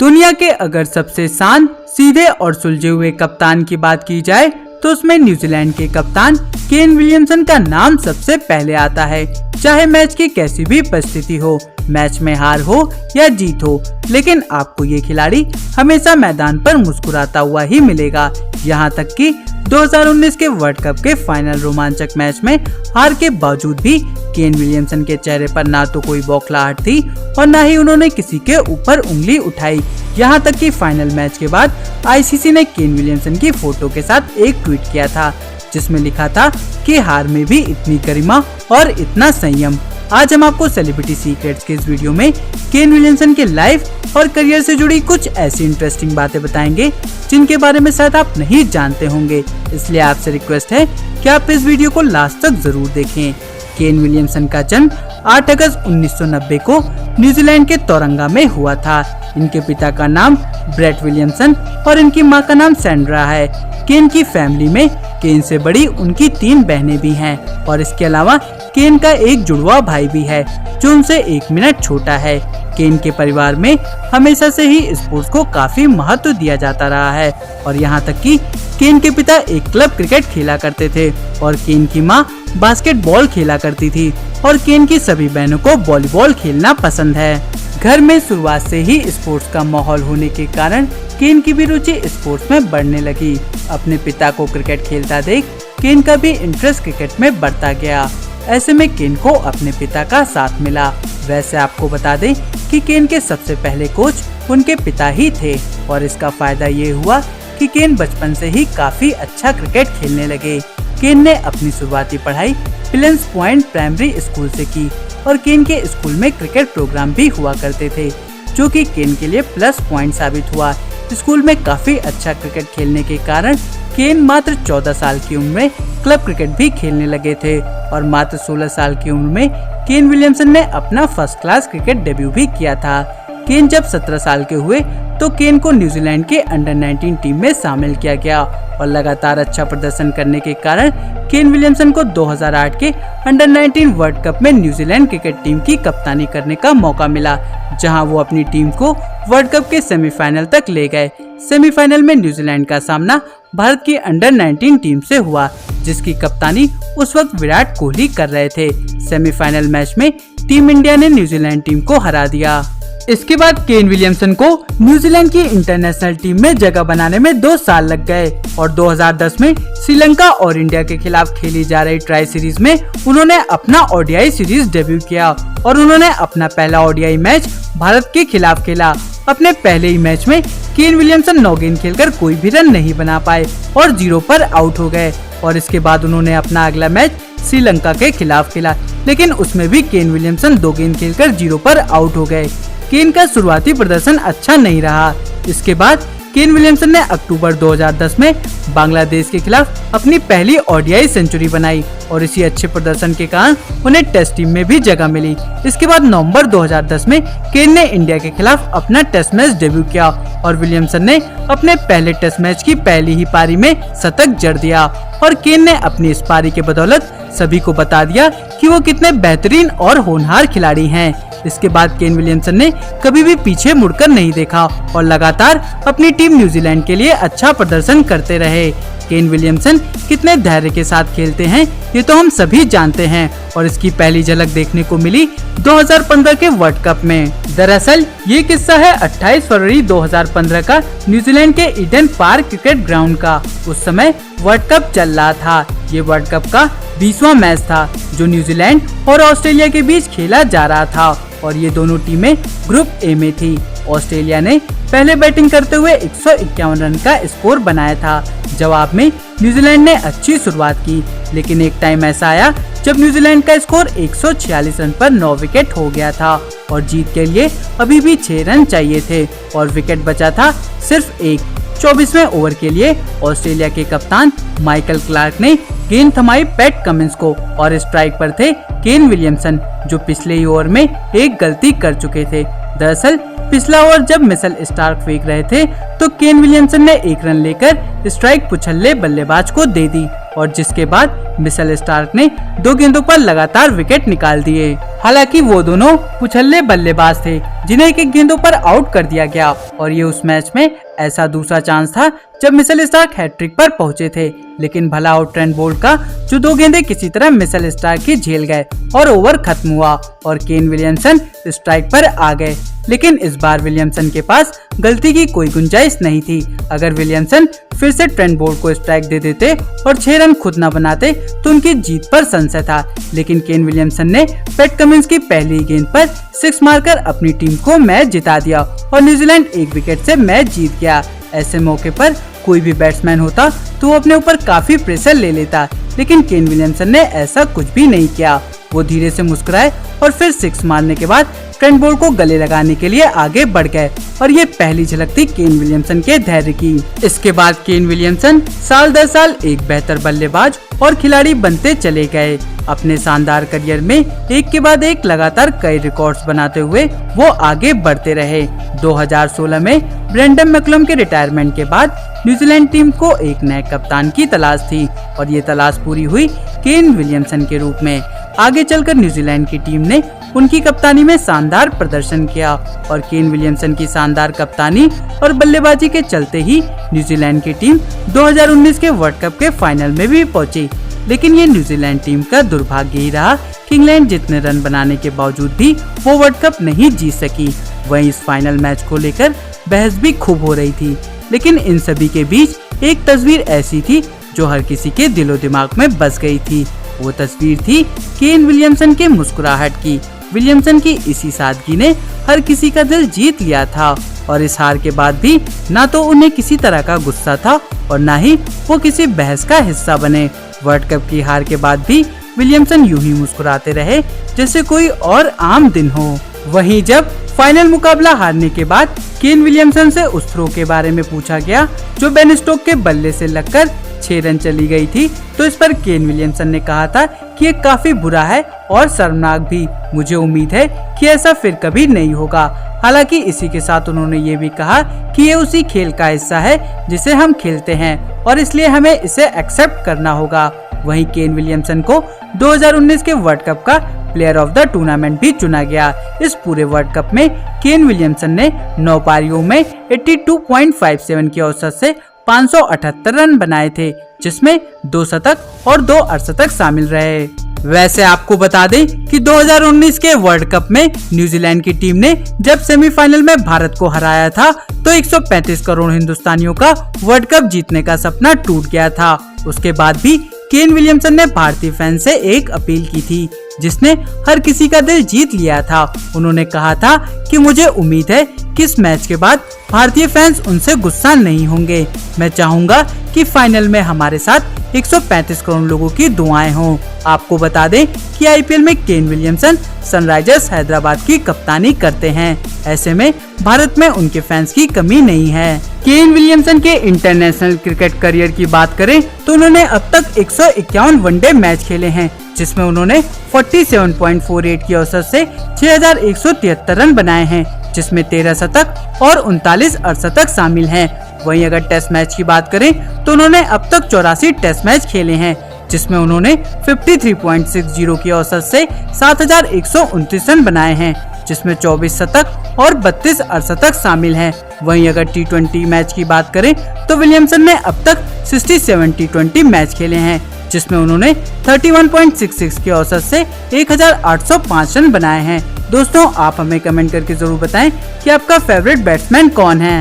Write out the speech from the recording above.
दुनिया के अगर सबसे शांत, सीधे और सुलझे हुए कप्तान की बात की जाए तो उसमें न्यूजीलैंड के कप्तान केन विलियमसन का नाम सबसे पहले आता है। चाहे मैच की कैसी भी परिस्थिति हो, मैच में हार हो या जीत हो, लेकिन आपको ये खिलाड़ी हमेशा मैदान पर मुस्कुराता हुआ ही मिलेगा। यहाँ तक कि 2019 के वर्ल्ड कप के फाइनल रोमांचक मैच में हार के बावजूद भी केन विलियमसन के चेहरे पर ना तो कोई बौखलाहट थी और ना ही उन्होंने किसी के ऊपर उंगली उठाई। यहाँ तक कि फाइनल मैच के बाद आईसीसी ने केन विलियमसन की फोटो के साथ एक ट्वीट किया था, जिसमें लिखा था कि हार में भी इतनी गरिमा और इतना संयम। आज हम आपको सेलिब्रिटी सीक्रेट्स के इस वीडियो में केन विलियमसन के लाइफ और करियर से जुड़ी कुछ ऐसी इंटरेस्टिंग बातें बताएंगे जिनके बारे में शायद आप नहीं जानते होंगे। इसलिए आपसे रिक्वेस्ट है कि आप इस वीडियो को लास्ट तक जरूर देखें। केन विलियमसन का जन्म 8 अगस्त 1990 को न्यूजीलैंड के तोरंगा में हुआ था। इनके पिता का नाम ब्रेट विलियमसन और इनकी मां का नाम सैंड्रा है। केन की फैमिली में केन से बड़ी उनकी 3 बहनें भी हैं और इसके अलावा केन का एक जुड़वा भाई भी है जो उनसे 1 मिनट छोटा है। केन के परिवार में हमेशा से ही स्पोर्ट्स को काफी महत्व दिया जाता रहा है और यहाँ तक कि केन के पिता एक क्लब क्रिकेट खेला करते थे और केन की मां बास्केटबॉल खेला करती थी और केन की सभी बहनों को वॉलीबॉल खेलना पसंद है। घर में शुरुआत से ही स्पोर्ट्स का माहौल होने के कारण केन की भी रुचि स्पोर्ट्स में बढ़ने लगी। अपने पिता को क्रिकेट खेलता देख केन का भी इंटरेस्ट क्रिकेट में बढ़ता गया। ऐसे में केन को अपने पिता का साथ मिला। वैसे आपको बता दें कि केन के सबसे पहले कोच उनके पिता ही थे और इसका फायदा ये हुआ कि केन बचपन से ही काफी अच्छा क्रिकेट खेलने लगे। केन ने अपनी शुरुआती पढ़ाई प्लेन्स पॉइंट प्राइमरी स्कूल से की और केन के स्कूल में क्रिकेट प्रोग्राम भी हुआ करते थे, जो कि केन के लिए प्लस पॉइंट साबित हुआ। स्कूल में काफी अच्छा क्रिकेट खेलने के कारण केन मात्र 14 साल की उम्र में क्लब क्रिकेट भी खेलने लगे थे और मात्र 16 साल की उम्र में केन विलियमसन ने अपना फर्स्ट क्लास क्रिकेट डेब्यू भी किया था। केन जब 17 साल के हुए तो केन को न्यूजीलैंड के अंडर 19 टीम में शामिल किया गया और लगातार अच्छा प्रदर्शन करने के कारण केन विलियमसन को 2008 के अंडर 19 वर्ल्ड कप में न्यूजीलैंड क्रिकेट टीम की कप्तानी करने का मौका मिला, जहां वो अपनी टीम को वर्ल्ड कप के सेमीफाइनल तक ले गए। सेमीफाइनल में न्यूजीलैंड का सामना भारत की अंडर 19 टीम से हुआ, जिसकी कप्तानी उस वक्त विराट कोहली कर रहे थे। सेमीफाइनल मैच में टीम इंडिया ने न्यूजीलैंड टीम को हरा दिया। इसके बाद केन विलियमसन को न्यूजीलैंड की इंटरनेशनल टीम में जगह बनाने में 2 साल लग गए और 2010 में श्रीलंका और इंडिया के खिलाफ खेली जा रही ट्राई सीरीज में उन्होंने अपना ओडीआई सीरीज डेब्यू किया और उन्होंने अपना पहला ओडीआई मैच भारत के खिलाफ खेला। अपने पहले ही मैच में केन विलियमसन 9 गेंद खेलकर कोई भी रन नहीं बना पाए और 0 पर आउट हो गए और इसके बाद उन्होंने अपना अगला मैच श्रीलंका के खिलाफ खेला, लेकिन उसमें भी केन विलियमसन 2 गेंद खेलकर 0 पर आउट हो गए। केन का शुरुआती प्रदर्शन अच्छा नहीं रहा। इसके बाद केन विलियमसन ने अक्टूबर 2010 में बांग्लादेश के खिलाफ अपनी पहली ओडीआई सेंचुरी बनाई और इसी अच्छे प्रदर्शन के कारण उन्हें टेस्ट टीम में भी जगह मिली। इसके बाद नवंबर 2010 में केन ने इंडिया के खिलाफ अपना टेस्ट मैच डेब्यू किया और विलियमसन ने अपने पहले टेस्ट मैच की पहली ही पारी में शतक जड़ दिया और केन ने अपनी इस पारी के बदौलत सभी को बता दिया कि वो कितने बेहतरीन और होनहार खिलाड़ी हैं। इसके बाद केन विलियमसन ने कभी भी पीछे मुड़कर नहीं देखा और लगातार अपनी टीम न्यूजीलैंड के लिए अच्छा प्रदर्शन करते रहे। केन विलियमसन कितने धैर्य के साथ खेलते हैं ये तो हम सभी जानते हैं और इसकी पहली झलक देखने को मिली 2015 के वर्ल्ड कप में। दरअसल ये किस्सा है 28 फरवरी 2015 का न्यूजीलैंड के ईडन पार्क क्रिकेट ग्राउंड का। उस समय वर्ल्ड कप चल रहा था। ये वर्ल्ड कप का 20वां मैच था जो न्यूजीलैंड और ऑस्ट्रेलिया के बीच खेला जा रहा था और ये दोनों टीमें ग्रुप ए में थी। ऑस्ट्रेलिया ने पहले बैटिंग करते हुए 151 रन का स्कोर बनाया था। जवाब में न्यूजीलैंड ने अच्छी शुरुआत की, लेकिन एक टाइम ऐसा आया जब न्यूजीलैंड का स्कोर 146 रन पर 9 विकेट हो गया था और जीत के लिए अभी भी 6 रन चाहिए थे और विकेट बचा था सिर्फ 1। 24वें ओवर के लिए ऑस्ट्रेलिया के कप्तान माइकल क्लार्क ने गेंद थमाई पैट कमिंस को और स्ट्राइक पर थे केन विलियमसन, जो पिछले ही ओवर में एक गलती कर चुके थे। दरअसल पिछला ओवर जब मिचेल स्टार्क फेंक रहे थे तो केन विलियमसन ने 1 रन लेकर स्ट्राइक पुछल्ले बल्लेबाज को दे दी और जिसके बाद मिचेल स्टार्क ने 2 गेंदों पर लगातार विकेट निकाल दिए। हालांकि वो दोनों पुछल्ले बल्लेबाज थे जिन्हें 1-1 गेंदों पर आउट कर दिया गया और ये उस मैच में ऐसा दूसरा चांस था जब मिचेल स्टार्क हैट्रिक पर पहुंचे थे, लेकिन भला आउट ट्रेंट बोल्ट का जो 2 गेंदें किसी तरह मिचेल स्टार्क की झेल गए और ओवर खत्म हुआ और केन विलियमसन स्ट्राइक पर आ गए। लेकिन इस बार विलियमसन के पास गलती की कोई गुंजाइश नहीं थी। अगर विलियमसन फिर से ट्रेंट बोल्ट को स्ट्राइक दे देते और 6 रन खुद न बनाते तो उनकी जीत पर संशय था, लेकिन केन विलियमसन ने पैट कमिंस की पहली गेंद पर 6 मारकर अपनी टीम को मैच जिता दिया और न्यूजीलैंड 1 विकेट से मैच जीत गया। ऐसे मौके पर कोई भी बैट्समैन होता तो वो अपने ऊपर काफी प्रेशर ले लेता, लेकिन केन विलियमसन ने ऐसा कुछ भी नहीं किया। वो धीरे से मुस्कुराए और फिर 6 मारने के बाद ट्रेंट बोल्ट को गले लगाने के लिए आगे बढ़ गए और ये पहली झलक थी केन विलियमसन के धैर्य की। इसके बाद केन विलियमसन साल दर साल एक बेहतर बल्लेबाज और खिलाड़ी बनते चले गए। अपने शानदार करियर में एक के बाद एक लगातार कई रिकॉर्ड्स बनाते हुए वो आगे बढ़ते रहे। 2016 में ब्रेंडन मैकुलम के रिटायरमेंट के बाद न्यूजीलैंड टीम को एक नए कप्तान की तलाश थी और ये तलाश पूरी हुई केन विलियमसन के रूप में। आगे चलकर न्यूजीलैंड की टीम ने उनकी कप्तानी में शानदार प्रदर्शन किया और केन विलियमसन की शानदार कप्तानी और बल्लेबाजी के चलते ही न्यूजीलैंड की टीम 2019 के वर्ल्ड कप के फाइनल में भी पहुंची। लेकिन ये न्यूजीलैंड टीम का दुर्भाग्य ही रहा कि इंग्लैंड जितने रन बनाने के बावजूद भी वो वर्ल्ड कप नहीं जीत सकी। वहीं इस फाइनल मैच को लेकर बहस भी खूब हो रही थी, लेकिन इन सभी के बीच एक तस्वीर ऐसी थी जो हर किसी के दिलो दिमाग में बस गई थी। वो तस्वीर थी केन विलियमसन के मुस्कुराहट की। विलियमसन की इसी सादगी ने हर किसी का दिल जीत लिया था और इस हार के बाद भी ना तो उन्हें किसी तरह का गुस्सा था और ना ही वो किसी बहस का हिस्सा बने। वर्ल्ड कप की हार के बाद भी विलियमसन यूं ही मुस्कुराते रहे जैसे कोई और आम दिन हो। वहीं जब फाइनल मुकाबला हारने के बाद केन विलियमसन से उस थ्रो के बारे में पूछा गया जो बेन स्टोक्स के बल्ले से लगकर 6 रन चली गई थी, तो इस पर केन विलियमसन ने कहा था कि ये काफी बुरा है और शर्मनाक भी। मुझे उम्मीद है कि ऐसा फिर कभी नहीं होगा। हालांकि इसी के साथ उन्होंने ये भी कहा कि ये उसी खेल का हिस्सा है जिसे हम खेलते हैं और इसलिए हमें इसे एक्सेप्ट करना होगा। वहीं केन विलियमसन को 2019 के वर्ल्ड कप का प्लेयर ऑफ द टूर्नामेंट भी चुना गया। इस पूरे वर्ल्ड कप में केन विलियमसन ने 9 पारियों में 82.57 की औसत से 578 रन बनाए थे, जिसमें 2 शतक और 2 अर्धशतक शामिल रहे। वैसे आपको बता दें कि 2019 के वर्ल्ड कप में न्यूजीलैंड की टीम ने जब सेमीफाइनल में भारत को हराया था तो 135 करोड़ हिंदुस्तानियों का वर्ल्ड कप जीतने का सपना टूट गया था। उसके बाद भी केन विलियमसन ने भारतीय फैन से एक अपील की थी जिसने हर किसी का दिल जीत लिया था। उन्होंने कहा था कि मुझे उम्मीद है कि इस मैच के बाद भारतीय फैंस उनसे गुस्सा नहीं होंगे। मैं चाहूंगा कि फाइनल में हमारे साथ 135 करोड़ लोगों की दुआएं हों। आपको बता दें कि आईपीएल में केन विलियमसन सनराइजर्स हैदराबाद की कप्तानी करते हैं। ऐसे में भारत में उनके फैंस की कमी नहीं है। केन विलियमसन के इंटरनेशनल क्रिकेट करियर की बात करें तो उन्होंने अब तक 151 वनडे मैच खेले हैं, जिसमें उन्होंने 47.48 की औसत से 6173 रन बनाए हैं, जिसमें 13 शतक और 39 अर्धशतक शामिल हैं। वहीं अगर टेस्ट मैच की बात करें तो उन्होंने अब तक 84 टेस्ट मैच खेले हैं, जिसमें उन्होंने 53.60 की औसत से 7129 रन बनाए हैं, जिसमें 24 शतक और 32 अर्धशतक शामिल हैं। वहीं अगर T20 मैच की बात करें तो विलियमसन ने अब तक 67 T20 मैच खेले हैं, जिसमें उन्होंने 31.66 की औसत से 1805 रन बनाए हैं। दोस्तों, आप हमें कमेंट करके जरूर बताएं कि आपका फेवरेट बैट्समैन कौन है।